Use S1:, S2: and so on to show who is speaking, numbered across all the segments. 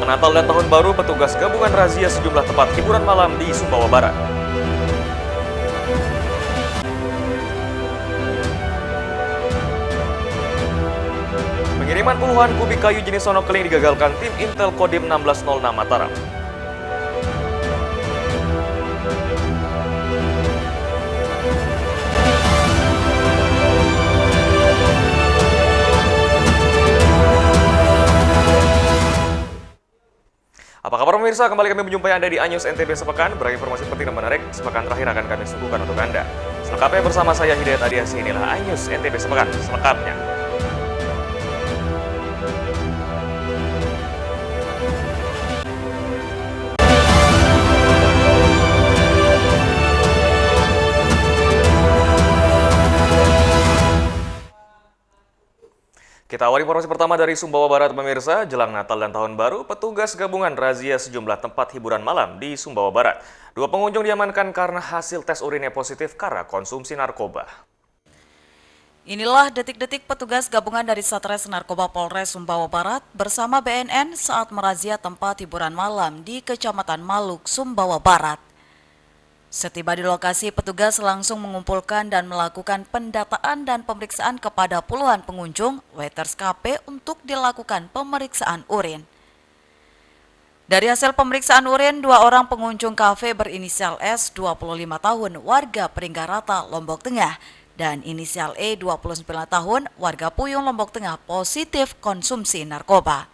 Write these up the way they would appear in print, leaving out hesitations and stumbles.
S1: Jelang Natal dan Tahun Baru, petugas gabungan razia sejumlah tempat hiburan malam di Sumbawa Barat. Pengiriman puluhan kubik kayu jenis sonokeling digagalkan tim Intel Kodim 1606 Mataram. Apa kabar pemirsa? Kembali kami menjumpai Anda di Anyus NTB Sepekan. Beragam informasi penting dan menarik sepekan terakhir akan kami suguhkan untuk Anda. Selengkapnya bersama saya Hidayat Adiasi, inilah Anyus NTB Sepekan selengkapnya. Kita awali informasi pertama dari Sumbawa Barat, pemirsa. Jelang Natal dan Tahun Baru, petugas gabungan razia sejumlah tempat hiburan malam di Sumbawa Barat. Dua pengunjung diamankan karena hasil tes urinnya positif karena konsumsi narkoba.
S2: Inilah detik-detik petugas gabungan dari Satres Narkoba Polres Sumbawa Barat bersama BNN saat merazia tempat hiburan malam di Kecamatan Maluk, Sumbawa Barat. Setiba di lokasi, petugas langsung mengumpulkan dan melakukan pendataan dan pemeriksaan kepada puluhan pengunjung waiters kafe untuk dilakukan pemeriksaan urin. Dari hasil pemeriksaan urin, dua orang pengunjung kafe berinisial S, 25 tahun, warga Peringgarata, Lombok Tengah, dan inisial E, 29 tahun, warga Puyung, Lombok Tengah, positif konsumsi narkoba.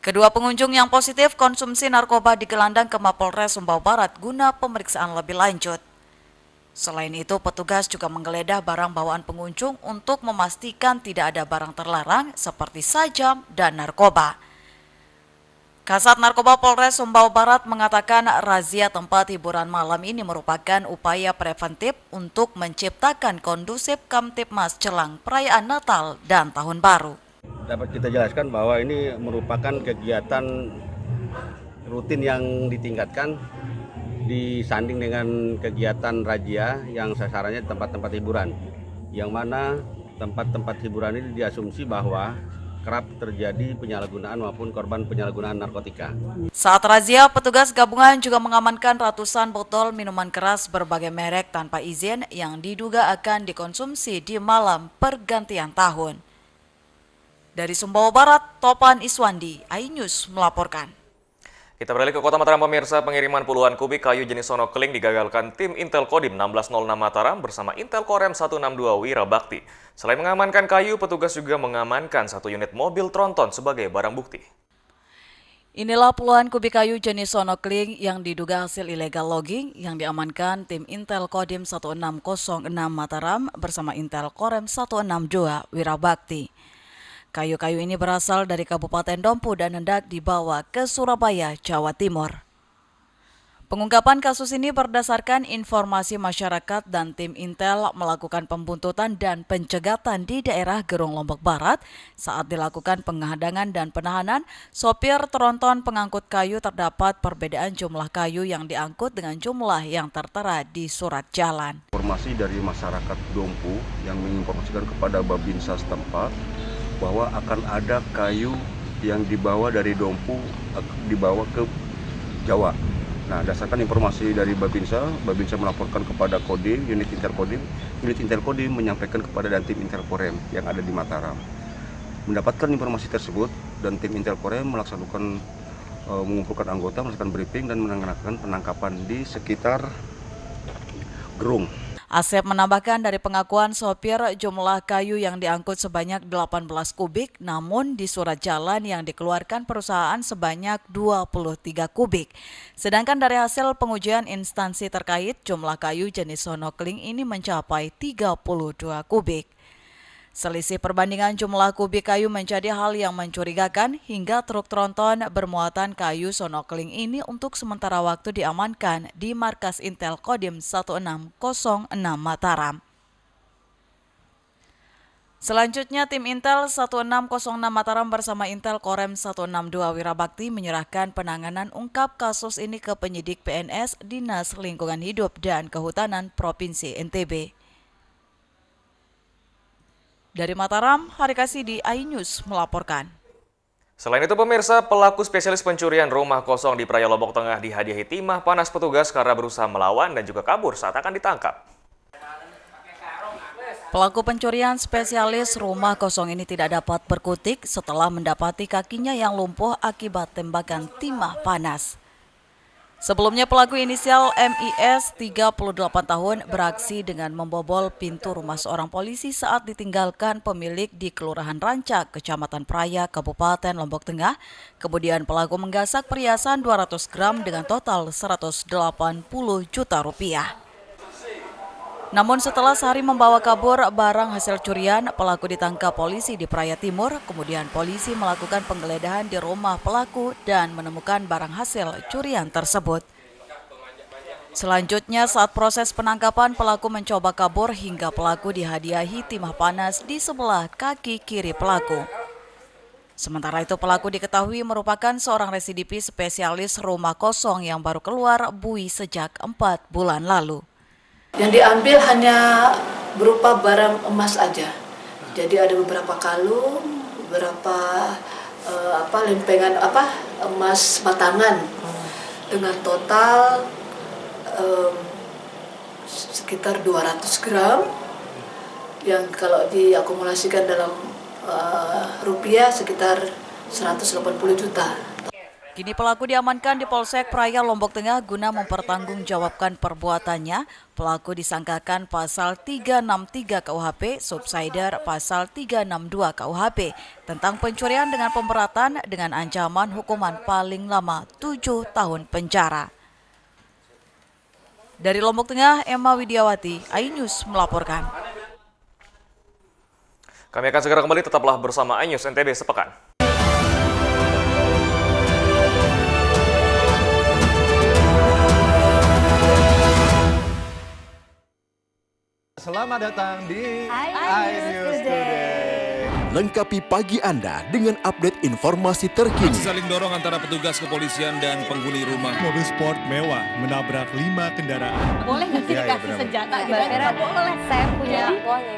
S2: Kedua pengunjung yang positif konsumsi narkoba digelandang ke Mapolres Sumbawa Barat guna pemeriksaan lebih lanjut. Selain itu, petugas juga menggeledah barang bawaan pengunjung untuk memastikan tidak ada barang terlarang seperti sajam dan narkoba. Kasat Narkoba Polres Sumbawa Barat mengatakan razia tempat hiburan malam ini merupakan upaya preventif untuk menciptakan kondusif Kamtibmas jelang perayaan Natal dan Tahun Baru.
S3: Dapat kita jelaskan bahwa ini merupakan kegiatan rutin yang ditingkatkan disanding dengan kegiatan razia yang sasarannya tempat-tempat hiburan, yang mana tempat-tempat hiburan ini diasumsi bahwa kerap terjadi penyalahgunaan maupun korban penyalahgunaan narkotika.
S2: Saat razia, petugas gabungan juga mengamankan ratusan botol minuman keras berbagai merek tanpa izin yang diduga akan dikonsumsi di malam pergantian tahun. Dari Sumbawa Barat, Topan Iswandi, iNews melaporkan.
S1: Kita beralih ke Kota Mataram, pemirsa. Pengiriman puluhan kubik kayu jenis sonokeling digagalkan tim Intel Kodim 1606 Mataram bersama Intel Korem 162 Wirabakti. Selain mengamankan kayu, petugas juga mengamankan satu unit mobil tronton sebagai barang bukti.
S2: Inilah puluhan kubik kayu jenis sonokeling yang diduga hasil illegal logging yang diamankan tim Intel Kodim 1606 Mataram bersama Intel Korem 162 Wirabakti. Kayu-kayu ini berasal dari Kabupaten Dompu dan hendak dibawa ke Surabaya, Jawa Timur. Pengungkapan kasus ini berdasarkan informasi masyarakat dan tim Intel melakukan pembuntutan dan pencegatan di daerah Gerung Lombok Barat saat dilakukan penghadangan dan penahanan sopir tronton pengangkut kayu. Terdapat perbedaan jumlah kayu yang diangkut dengan jumlah yang tertera di surat jalan.
S4: Informasi dari masyarakat Dompu yang menginformasikan kepada Babinsa setempat bahwa akan ada kayu yang dibawa dari Dompu dibawa ke Jawa. Nah, dasarkan informasi dari Babinsa melaporkan kepada Kodim, unit Intel Kodim menyampaikan kepada dan tim Intel Korem yang ada di Mataram. Mendapatkan informasi tersebut dan tim Intel Korem melaksanakan mengumpulkan anggota, melakukan briefing dan melaksanakan penangkapan di sekitar Gerung.
S2: Asep menambahkan dari pengakuan sopir jumlah kayu yang diangkut sebanyak 18 kubik, namun di surat jalan yang dikeluarkan perusahaan sebanyak 23 kubik. Sedangkan dari hasil pengujian instansi terkait, jumlah kayu jenis sonokeling ini mencapai 32 kubik. Selisih perbandingan jumlah kubik kayu menjadi hal yang mencurigakan hingga truk tronton bermuatan kayu sonokeling ini untuk sementara waktu diamankan di markas Intel Kodim 1606 Mataram. Selanjutnya, tim Intel 1606 Mataram bersama Intel Korem 162 Wirabakti menyerahkan penanganan ungkap kasus ini ke penyidik PNS Dinas Lingkungan Hidup dan Kehutanan Provinsi NTB. Dari Mataram, Hari Kasih di iNews melaporkan.
S1: Selain itu pemirsa, pelaku spesialis pencurian rumah kosong di Praia Lombok Tengah dihadiahi timah panas petugas karena berusaha melawan dan juga kabur saat akan ditangkap.
S2: Pelaku pencurian spesialis rumah kosong ini tidak dapat berkutik setelah mendapati kakinya yang lumpuh akibat tembakan timah panas. Sebelumnya pelaku inisial MIS 38 tahun beraksi dengan membobol pintu rumah seorang polisi saat ditinggalkan pemilik di Kelurahan Rancak, Kecamatan Praia, Kabupaten Lombok Tengah. Kemudian pelaku menggasak perhiasan 200 gram dengan total 180 juta rupiah. Namun setelah sehari membawa kabur barang hasil curian, pelaku ditangkap polisi di Praia Timur. Kemudian polisi melakukan penggeledahan di rumah pelaku dan menemukan barang hasil curian tersebut. Selanjutnya saat proses penangkapan, pelaku mencoba kabur hingga pelaku dihadiahi timah panas di sebelah kaki kiri pelaku. Sementara itu pelaku diketahui merupakan seorang residivis spesialis rumah kosong yang baru keluar bui sejak 4 bulan lalu.
S5: Yang diambil hanya berupa barang emas aja. Jadi ada beberapa kalung, beberapa lempengan emas batangan dengan total sekitar 200 gram yang kalau diakumulasikan dalam rupiah sekitar 180 juta.
S2: Kini pelaku diamankan di Polsek Praia Lombok Tengah guna mempertanggungjawabkan perbuatannya. Pelaku disangkakan pasal 363 KUHP, subsider pasal 362 KUHP tentang pencurian dengan pemberatan dengan ancaman hukuman paling lama 7 tahun penjara. Dari Lombok Tengah, Emma Widiawati, iNews melaporkan.
S1: Kami akan segera kembali, tetaplah bersama iNews NTB Sepekan.
S6: Selamat datang di iNews Today.
S7: Lengkapi pagi Anda dengan update informasi terkini.
S8: Saling dorong antara petugas kepolisian dan penghuni rumah.
S6: Mobil sport mewah menabrak 5 kendaraan.
S9: Boleh nggak sih dikasih senjata? Nggak boleh. Saya punya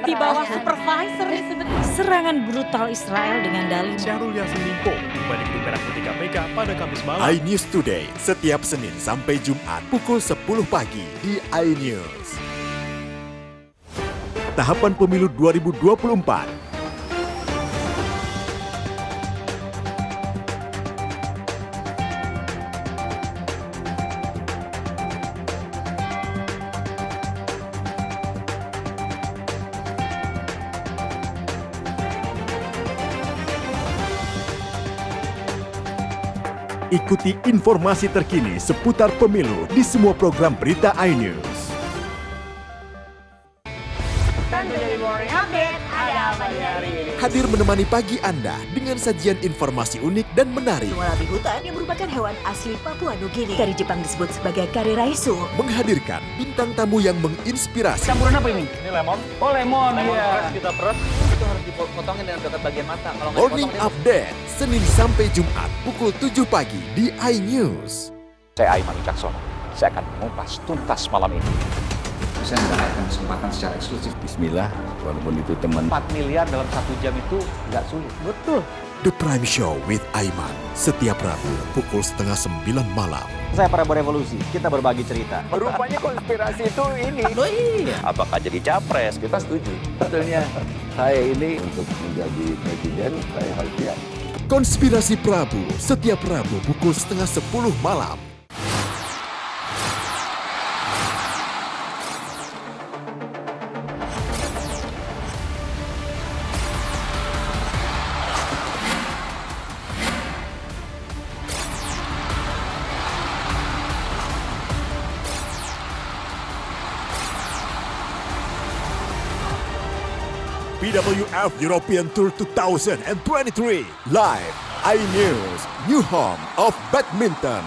S9: di bawah supervisor sebenarnya.
S10: Serangan brutal Israel dengan dalih.
S6: Syahrul Yassin Limpo kembali ke Merah Putih KPK pada Kamis malam.
S7: iNews Today setiap Senin sampai Jumat pukul 10 pagi di iNews. Tahapan Pemilu 2024. Ikuti informasi terkini seputar pemilu di semua program berita iNews. Hadir menemani pagi Anda dengan sajian informasi unik dan menarik.
S10: Wallaby hutan yang merupakan hewan asli Papua Nugini. Dari Jepang disebut sebagai kare raisu.
S7: Menghadirkan bintang tamu yang menginspirasi.
S11: Campuran apa ini? Ini lemon. Oh lemon, iya. Kita peras. Itu harus dipotongin dengan dekat bagian mata. Kalau nggak
S7: Morning Update, Senin sampai Jumat pukul 7 pagi di iNews.
S12: Saya Aiman Wicaksono. Saya akan mengupas tuntas malam ini.
S13: Saya mendapatkan kesempatan secara eksklusif.
S14: Bismillah, walaupun itu teman.
S12: 4 miliar dalam 1 jam itu nggak sulit.
S11: Betul.
S7: The Prime Show with Aiman, setiap Rabu pukul 8:30 malam.
S15: Saya Prabowo Revolusi, kita berbagi cerita.
S12: Rupanya konspirasi itu ini.
S15: Oh iya.
S12: Apakah jadi capres? Kita setuju.
S14: Sebetulnya saya ini untuk menjadi presiden, saya harus siap.
S7: Konspirasi Prabu, setiap Rabu pukul 9:30 malam. BWF European Tour 2023 live iNews, new home of badminton.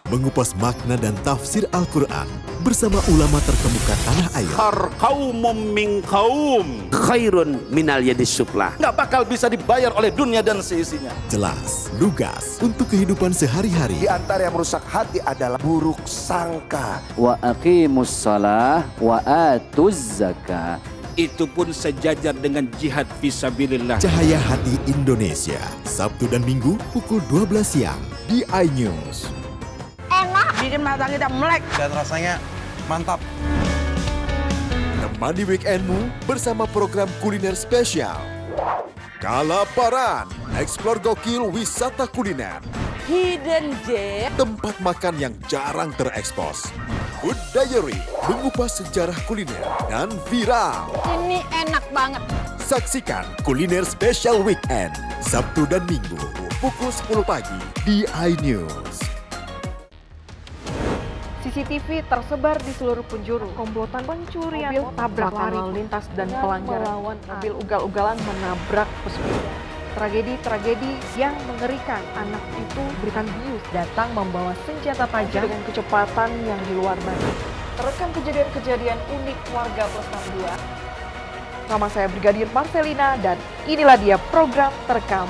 S7: Mengupas makna dan tafsir Al-Quran bersama ulama terkemuka tanah air.
S16: Kaumum min kaum khairun minal yadis suflah. Nggak bakal bisa dibayar oleh dunia dan seisinya.
S7: Jelas, lugas untuk kehidupan sehari-hari.
S16: Di antara yang merusak hati adalah buruk sangka.
S17: Wa aqimus shalah wa atuz zakah.
S16: itu pun sejajar dengan jihad fisabilillah.
S7: Cahaya Hati Indonesia, Sabtu dan Minggu pukul 12 siang di iNews.
S9: Enak, bikin mata kita melek
S17: dan rasanya mantap.
S7: Temani weekendmu bersama program kuliner spesial. Kalaparan, eksplor gokil wisata kuliner.
S9: Hidden Gem,
S7: tempat makan yang jarang terekspos. Food Diary, mengupas sejarah kuliner dan viral.
S9: ini enak banget.
S7: Saksikan kuliner spesial weekend, Sabtu dan Minggu, pukul 10 pagi di iNews.
S18: CCTV tersebar di seluruh penjuru. Komplotan pencurian, mobil tabrak lari, lalu lintas dan pelanggaran melawan mobil ugal-ugalan menabrak pesepeda. Tragedi-tragedi yang mengerikan. Anak itu berikan bius, datang membawa senjata tajam dengan kecepatan yang di luar batas. Terekam kejadian-kejadian unik warga Plus 62. Nama saya Brigadir Marcelina dan inilah dia program Terekam.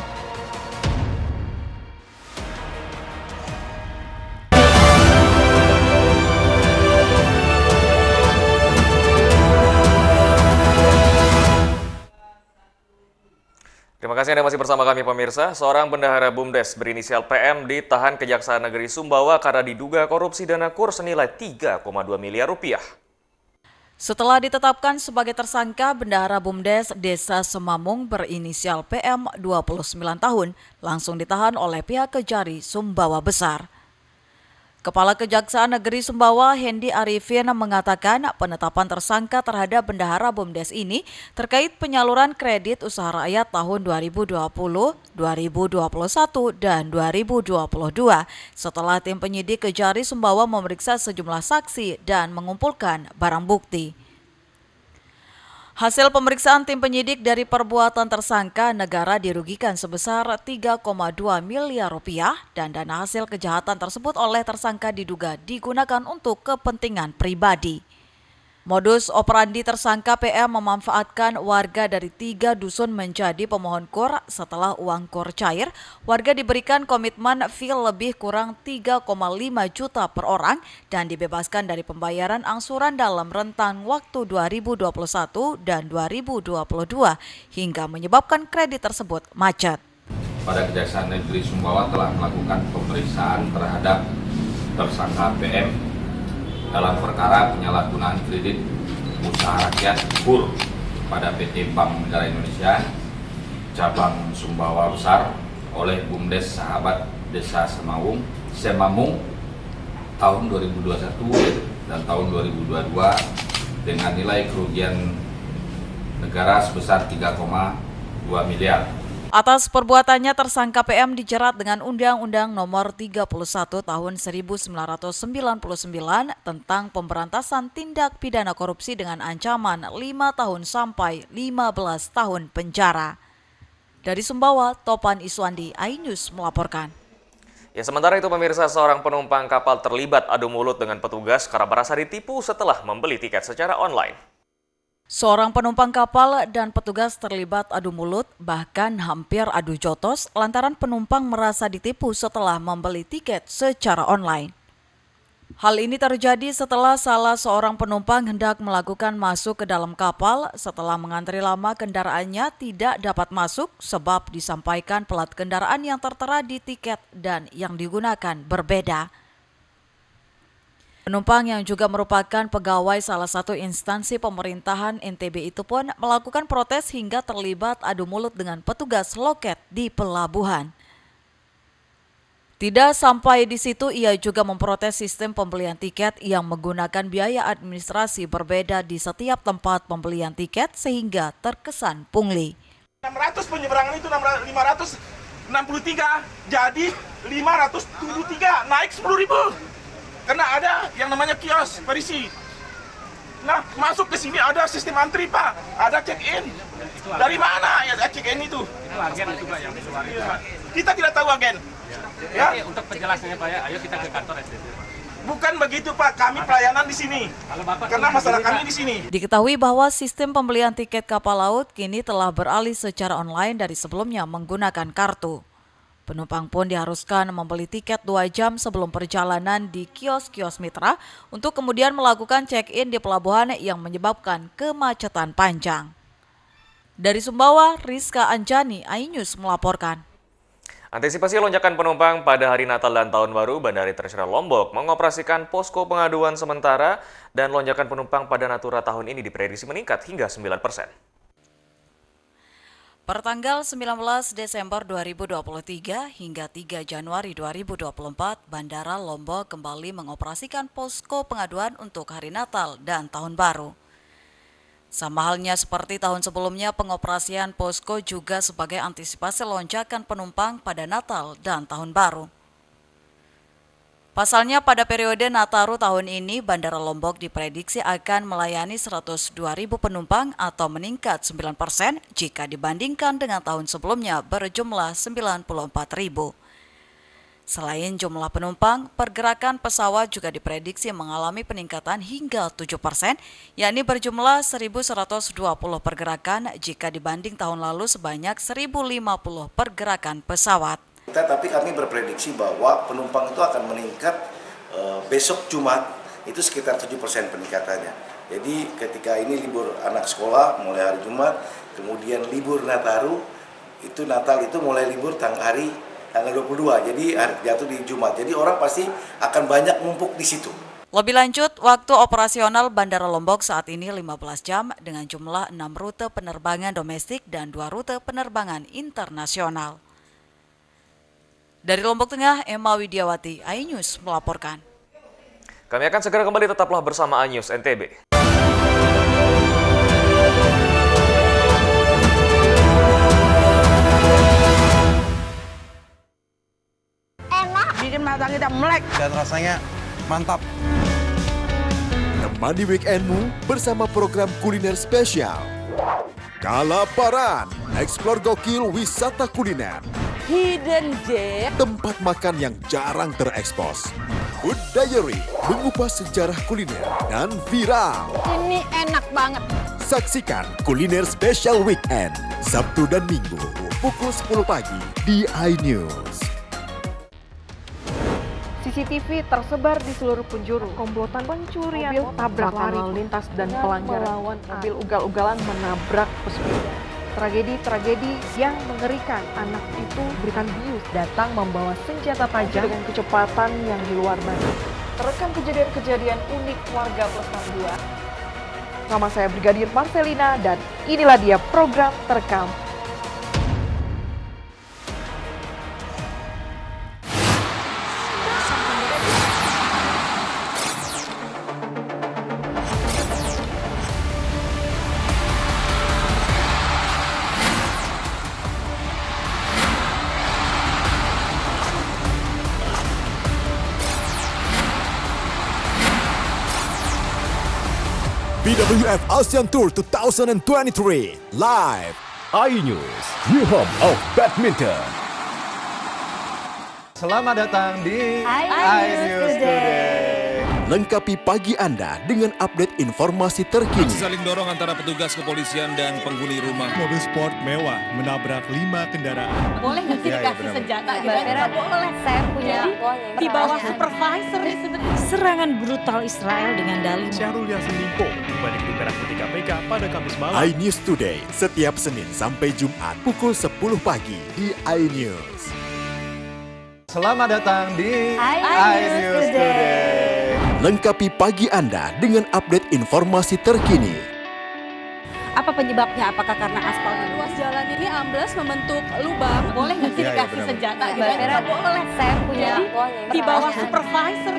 S1: Terima kasih Anda masih bersama kami pemirsa. Seorang bendahara BUMDes berinisial PM ditahan Kejaksaan Negeri Sumbawa karena diduga korupsi dana kur senilai 3,2 miliar rupiah.
S2: Setelah ditetapkan sebagai tersangka, bendahara BUMDes Desa Semamung berinisial PM 29 tahun langsung ditahan oleh pihak Kejari Sumbawa Besar. Kepala Kejaksaan Negeri Sumbawa Hendy Arifin mengatakan penetapan tersangka terhadap bendahara BUMDes ini terkait penyaluran kredit usaha rakyat tahun 2020, 2021, dan 2022 setelah tim penyidik Kejari Sumbawa memeriksa sejumlah saksi dan mengumpulkan barang bukti. Hasil pemeriksaan tim penyidik dari perbuatan tersangka, negara dirugikan sebesar 3,2 miliar rupiah dan dana hasil kejahatan tersebut oleh tersangka diduga digunakan untuk kepentingan pribadi. Modus operandi tersangka PM memanfaatkan warga dari 3 dusun menjadi pemohon kur. Setelah uang kur cair, warga diberikan komitmen fee lebih kurang 3,5 juta per orang dan dibebaskan dari pembayaran angsuran dalam rentang waktu 2021 dan 2022 hingga menyebabkan kredit tersebut macet.
S12: Pada Kejaksaan Negeri Sumbawa telah melakukan pemeriksaan terhadap tersangka PM dalam perkara penyalahgunaan kredit usaha rakyat KUR pada PT Bank Negara Indonesia cabang Sumbawa Besar oleh BUMDes Sahabat Desa Semamung tahun 2021 dan tahun 2022 dengan nilai kerugian negara sebesar 3,2 miliar.
S2: Atas perbuatannya, tersangka PM dijerat dengan Undang-Undang Nomor 31 Tahun 1999 tentang pemberantasan tindak pidana korupsi dengan ancaman 5 tahun sampai 15 tahun penjara. Dari Sumbawa, Topan Iswandi, iNews melaporkan.
S1: Ya, sementara itu pemirsa, seorang penumpang kapal terlibat adu mulut dengan petugas karena merasa ditipu setelah membeli tiket secara online.
S2: Seorang penumpang kapal dan petugas terlibat adu mulut, bahkan hampir adu jotos lantaran penumpang merasa ditipu setelah membeli tiket secara online. Hal ini terjadi setelah salah seorang penumpang hendak melakukan masuk ke dalam kapal. Setelah mengantri lama, kendaraannya tidak dapat masuk sebab disampaikan pelat kendaraan yang tertera di tiket dan yang digunakan berbeda. Penumpang yang juga merupakan pegawai salah satu instansi pemerintahan NTB itu pun melakukan protes hingga terlibat adu mulut dengan petugas loket di pelabuhan. Tidak sampai di situ, ia juga memprotes sistem pembelian tiket yang menggunakan biaya administrasi berbeda di setiap tempat pembelian tiket sehingga terkesan pungli.
S19: 600 penyeberangan itu 563 jadi 573, naik 10.000. Karena ada yang namanya kios perisi. Nah, masuk ke sini ada sistem antri, Pak. Ada check-in. Dari mana ya check-in itu?
S11: Itu agen itu, Pak, yang keluar itu.
S19: Kita tidak tahu agen. Ya.
S11: Untuk penjelasannya, Pak, ya, ayo kita ke kantor SDT.
S19: Bukan begitu, Pak. Kami pelayanan di sini. Karena masalah kami di sini.
S2: Diketahui bahwa sistem pembelian tiket kapal laut kini telah beralih secara online dari sebelumnya menggunakan kartu. Penumpang pun diharuskan membeli tiket 2 jam sebelum perjalanan di kios-kios mitra untuk kemudian melakukan check-in di pelabuhan yang menyebabkan kemacetan panjang. Dari Sumbawa, Rizka Anjani, iNews melaporkan.
S1: Antisipasi lonjakan penumpang pada hari Natal dan Tahun Baru, Bandara Internasional Lombok mengoperasikan posko pengaduan sementara dan lonjakan penumpang pada Natura tahun ini diprediksi meningkat hingga 9%.
S2: Pertanggal 19 Desember 2023 hingga 3 Januari 2024, Bandara Lombok kembali mengoperasikan posko pengaduan untuk hari Natal dan Tahun Baru. Sama halnya seperti tahun sebelumnya, pengoperasian posko juga sebagai antisipasi lonjakan penumpang pada Natal dan Tahun Baru. Pasalnya pada periode Nataru tahun ini, Bandara Lombok diprediksi akan melayani 102.000 penumpang atau meningkat 9% jika dibandingkan dengan tahun sebelumnya berjumlah 94.000. Selain jumlah penumpang, pergerakan pesawat juga diprediksi mengalami peningkatan hingga 7%, yakni berjumlah 1.120 pergerakan jika dibanding tahun lalu sebanyak 1.050 pergerakan pesawat.
S20: Tapi kami berprediksi bahwa penumpang itu akan meningkat besok Jumat itu sekitar 7% peningkatannya. Jadi ketika ini libur anak sekolah mulai hari Jumat, kemudian libur Nataru, itu Natal itu mulai libur tanggal 22, jadi jatuh di Jumat. Jadi orang pasti akan banyak numpuk di situ.
S2: Lebih lanjut, waktu operasional Bandara Lombok saat ini 15 jam dengan jumlah 6 rute penerbangan domestik dan 2 rute penerbangan internasional. Dari Lombok Tengah, Emma Widiawati, iNews melaporkan.
S1: Kami akan segera kembali, tetaplah bersama iNews NTB.
S17: Enak. Bikin mata kita melek. Dan rasanya mantap.
S7: Temani weekendmu bersama program kuliner spesial. Kalaparan, eksplor gokil wisata kuliner.
S9: Hidden Gem.
S7: Tempat makan yang jarang terekspos. Food Diary, mengupas sejarah kuliner dan viral.
S9: Ini enak banget.
S7: Saksikan kuliner spesial weekend, Sabtu dan Minggu, pukul 10 pagi di iNews.
S18: CCTV tersebar di seluruh penjuru. Komplotan pencurian, mobil tabrak lari, lalu lintas dan pelanggaran mobil ugal-ugalan menabrak pesepeda. Tragedi-tragedi yang mengerikan. Anak itu berikan bius, datang membawa senjata tajam dengan kecepatan yang di luar batas. Terekam kejadian-kejadian unik warga Pelestar 2. Nama saya Brigadir Marcelina dan inilah dia program Terekam.
S7: BWF ASEAN Tour 2023 live iNews, new home of badminton.
S17: Selamat datang di iNews Today.
S7: Lengkapi pagi Anda dengan update informasi terkini.
S8: Saling dorong antara petugas kepolisian dan penghuni rumah.
S6: Mobil sport mewah menabrak 5 kendaraan.
S9: Boleh nggak sih dikasih senjata? Nggak boleh. Saya punya di bawah supervisor.
S21: Serangan brutal Israel dengan dalih.
S6: Syahrul Yassin Limpo kembali ke Merah Putih KPK pada Kamis malam.
S7: iNews Today, setiap Senin sampai Jumat pukul 10 pagi di iNews.
S17: Selamat datang di iNews Today.
S7: Lengkapi pagi Anda dengan update informasi terkini.
S9: Apa penyebabnya? Apakah karena aspal? Ruas jalan ini ambles membentuk lubang. Boleh nggak sih dikasih senjata? Nggak boleh. Saya punya di bawah supervisor.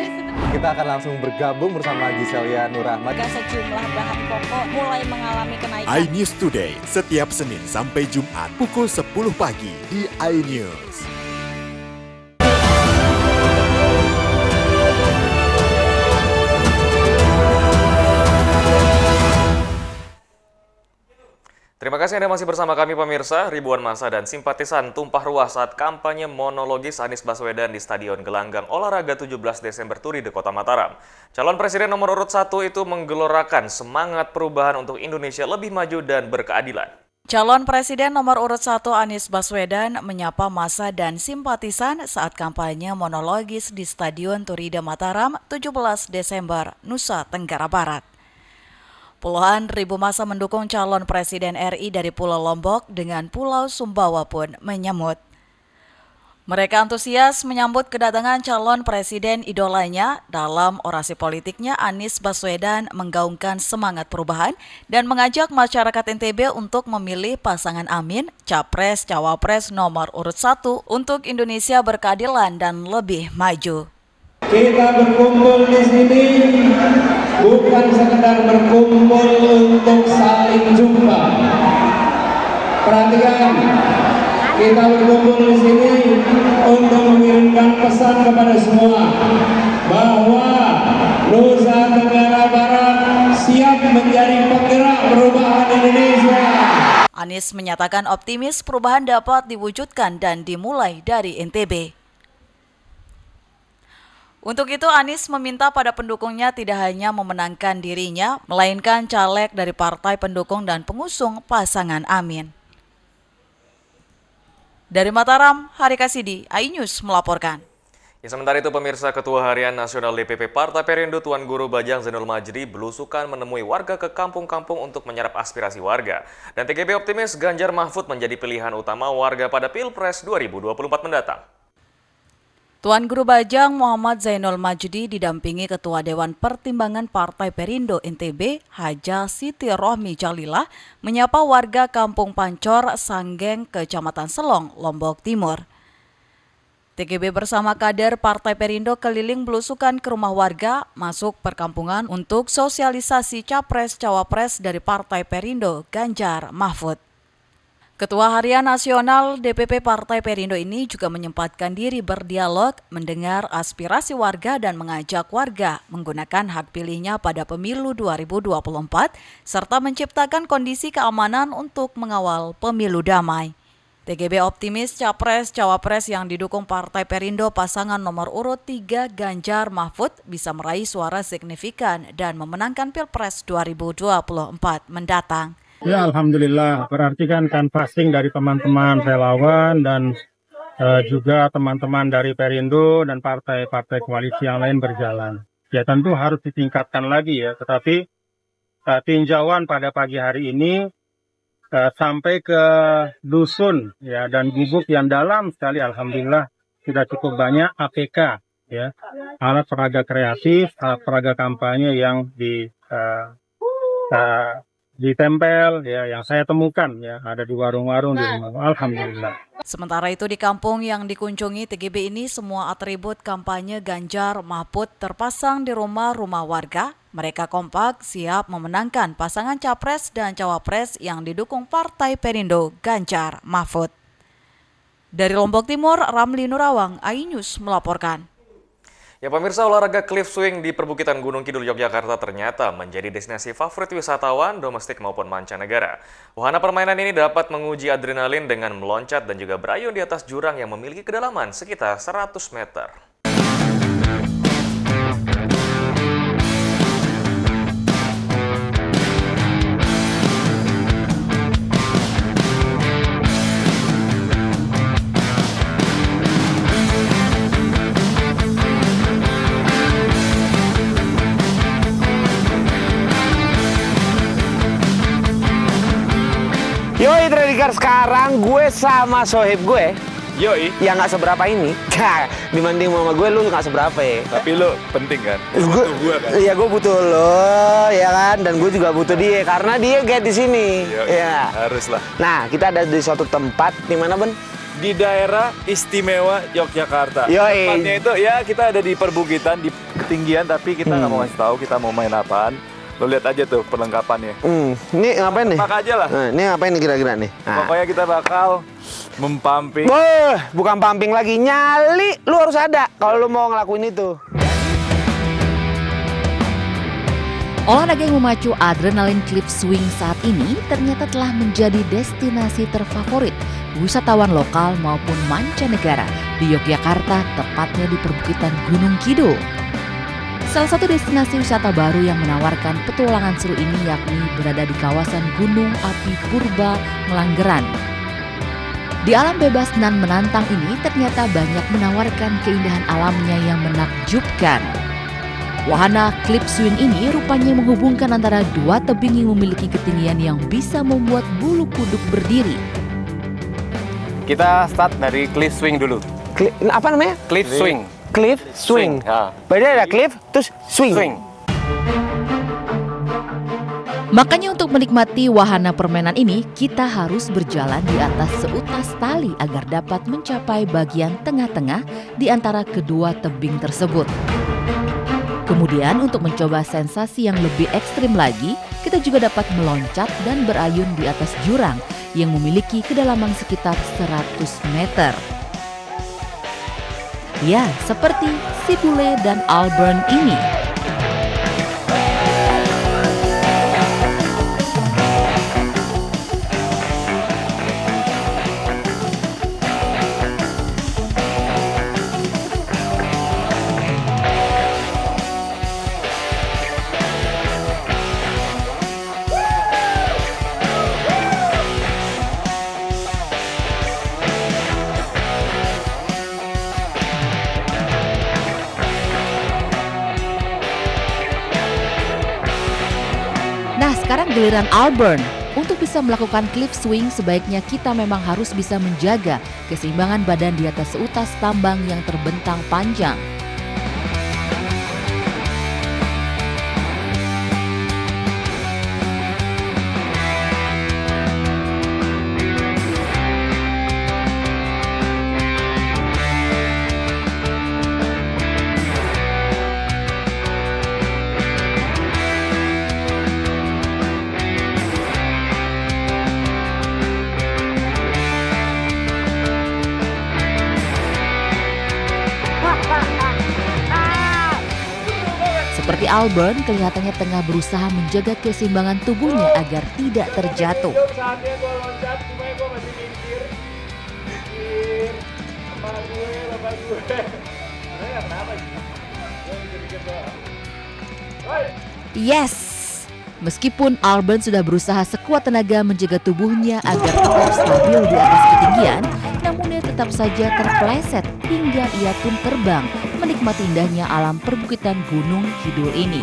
S17: Kita akan langsung bergabung bersama Giselia Nurahmat.
S9: Sejumlah bahan pokok mulai mengalami kenaikan.
S7: iNews Today, setiap Senin sampai Jumat pukul 10 pagi di iNews.
S1: Terima kasih Anda masih bersama kami pemirsa. Ribuan massa dan simpatisan tumpah ruah saat kampanye monologis Anies Baswedan di Stadion Gelanggang Olahraga 17 Desember Turide, Kota Mataram. Calon Presiden nomor urut 1 itu menggelorakan semangat perubahan untuk Indonesia lebih maju dan berkeadilan.
S2: Calon Presiden nomor urut 1 Anies Baswedan menyapa massa dan simpatisan saat kampanye monologis di Stadion Turida Mataram 17 Desember, Nusa Tenggara Barat. Puluhan ribu massa mendukung calon Presiden RI dari Pulau Lombok dengan Pulau Sumbawa pun menyambut. Mereka antusias menyambut kedatangan calon presiden idolanya. Dalam orasi politiknya, Anies Baswedan menggaungkan semangat perubahan dan mengajak masyarakat NTB untuk memilih pasangan Amin, Capres-Cawapres nomor urut 1 untuk Indonesia berkeadilan dan lebih maju.
S3: Kita berkumpul di sini bukan sekedar berkumpul untuk saling jumpa. Perhatikan, kita berkumpul di sini untuk mengirimkan pesan kepada semua bahwa Nusa Tenggara Barat siap menjadi penggerak perubahan Indonesia.
S2: Anies menyatakan optimis perubahan dapat diwujudkan dan dimulai dari NTB. Untuk itu, Anies meminta pada pendukungnya tidak hanya memenangkan dirinya, melainkan caleg dari partai pendukung dan pengusung pasangan Amin. Dari Mataram, Hari Kasidi, iNews melaporkan.
S1: Ya, sementara itu pemirsa, Ketua Harian Nasional DPP Partai Perindo Tuan Guru Bajang Zainul Majdi belusukan menemui warga ke kampung-kampung untuk menyerap aspirasi warga. Dan TGB optimis Ganjar Mahfud menjadi pilihan utama warga pada Pilpres 2024 mendatang.
S2: Tuan Guru Bajang Muhammad Zainul Majdi didampingi Ketua Dewan Pertimbangan Partai Perindo NTB, Haja Siti Rohmi Jalilah, menyapa warga Kampung Pancor, Sanggeng, Kecamatan Selong, Lombok Timur. TGB bersama kader Partai Perindo keliling belusukan ke rumah warga, masuk perkampungan untuk sosialisasi Capres-Cawapres dari Partai Perindo, Ganjar Mahfud. Ketua Harian Nasional DPP Partai Perindo ini juga menyempatkan diri berdialog, mendengar aspirasi warga dan mengajak warga menggunakan hak pilihnya pada pemilu 2024, serta menciptakan kondisi keamanan untuk mengawal pemilu damai. TGB optimis Capres-Cawapres yang didukung Partai Perindo pasangan nomor urut 3 Ganjar Mahfud bisa meraih suara signifikan dan memenangkan Pilpres 2024 mendatang.
S22: Ya, alhamdulillah. Berarti kan canvassing dari teman-teman relawan dan juga teman-teman dari Perindo dan partai-partai koalisi yang lain berjalan. Ya, tentu harus ditingkatkan lagi ya. Tetapi tinjauan pada pagi hari ini sampai ke dusun ya dan gubuk yang dalam sekali, alhamdulillah sudah cukup banyak APK ya, alat peraga kreatif, alat peraga kampanye yang ditempel ya, yang saya temukan ya, ada di warung-warung di rumah. Alhamdulillah.
S2: Sementara itu di kampung yang dikunjungi TGB ini semua atribut kampanye Ganjar Mahfud terpasang di rumah-rumah warga. Mereka kompak siap memenangkan pasangan Capres dan Cawapres yang didukung Partai Perindo Ganjar Mahfud. Dari Lombok Timur, Ramli Nurawang, iNews melaporkan.
S1: Ya pemirsa, olahraga cliff swing di perbukitan Gunung Kidul Yogyakarta ternyata menjadi destinasi favorit wisatawan domestik maupun mancanegara. Wahana permainan ini dapat menguji adrenalin dengan meloncat dan juga berayun di atas jurang yang memiliki kedalaman sekitar 100 meter.
S11: Yoi Tradikar, sekarang gue sama sohib gue
S6: Yoi
S11: yang gak seberapa ini dibanding mama gue, lu gak seberapa ya.
S6: Tapi lu penting kan?
S11: Gue kan? Iya, gue butuh lo ya kan, dan gue juga butuh dia karena dia kayak di sini. Ya.
S6: Harus lah.
S11: Nah, kita ada di suatu tempat di mana, Ben?
S6: Di daerah istimewa Yogyakarta.
S11: Yoi.
S6: Tempatnya itu ya kita ada di perbukitan, di ketinggian, tapi kita nggak mau kasih tahu kita mau main apaan. Lo lihat aja tuh perlengkapannya.
S11: Ini ngapain nih?
S6: Pakai aja lah.
S11: Nah, ini ngapain nih kira-kira nih? Nah.
S6: Pokoknya kita bakal mempamping.
S11: Bukan pumping lagi, nyali. Lu harus ada kalau lu mau ngelakuin itu.
S23: Olahraga yang memacu adrenalin cliff swing saat ini ternyata telah menjadi destinasi terfavorit wisatawan lokal maupun mancanegara di Yogyakarta, tepatnya di perbukitan Gunung Kidul. Salah satu destinasi wisata baru yang menawarkan petualangan seru ini yakni berada di kawasan Gunung Api Purba, Ngelanggeran. Di alam bebas nan menantang ini ternyata banyak menawarkan keindahan alamnya yang menakjubkan. Wahana cliff swing ini rupanya menghubungkan antara dua tebing yang memiliki ketinggian yang bisa membuat bulu kuduk berdiri.
S4: Kita start dari cliff swing dulu.
S11: Apa namanya?
S4: Cliff swing.
S11: Cliff swing.
S4: Ya.
S11: Berarti ada cliff, terus swing.
S23: Makanya untuk menikmati wahana permainan ini, kita harus berjalan di atas seutas tali agar dapat mencapai bagian tengah-tengah di antara kedua tebing tersebut. Kemudian untuk mencoba sensasi yang lebih ekstrim lagi, kita juga dapat meloncat dan berayun di atas jurang yang memiliki kedalaman sekitar 100 meter. Ya, seperti si bule dan Alburn ini. Nah, sekarang giliran Alburn. Untuk bisa melakukan cliff swing, sebaiknya kita memang harus bisa menjaga keseimbangan badan di atas seutas tambang yang terbentang panjang. Seperti Alburn, kelihatannya tengah berusaha menjaga keseimbangan tubuhnya agar tidak terjatuh.
S6: Saatnya gue loncat, cuma gue masih mikir. Bapak gue. Sebenarnya kenapa sih? Gue mikir-mikir doang.
S23: Yes! Meskipun Alburn sudah berusaha sekuat tenaga menjaga tubuhnya agar tetap stabil di atas ketinggian, namun ia tetap saja terpeleset hingga ia pun terbang menikmati indahnya alam perbukitan Gunung Kidul ini.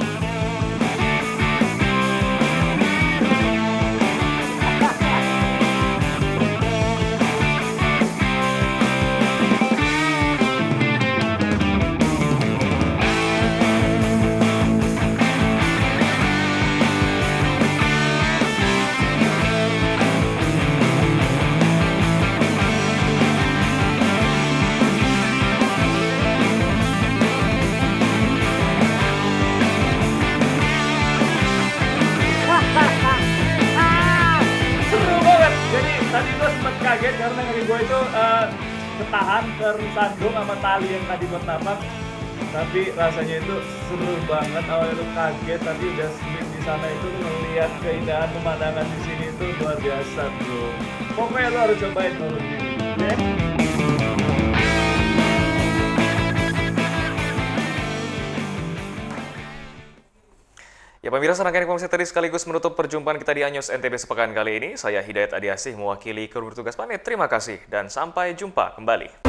S6: Tadi gue sempat kaget karena kaki gue itu ketahan tersandung sama tali yang tadi buat napak. Tapi rasanya itu seru banget, awalnya tuh kaget, tapi udah sleep di sana itu melihat keindahan pemandangan di sini itu luar biasa bro. Pokoknya lo harus cobain kalau di sini.
S1: Ya pemirsa, rangkaian informasi tadi sekaligus menutup perjumpaan kita di Anyus NTB sepekan kali ini. Saya Hidayat Adiasih mewakili kru bertugas pamit. Terima kasih dan sampai jumpa kembali.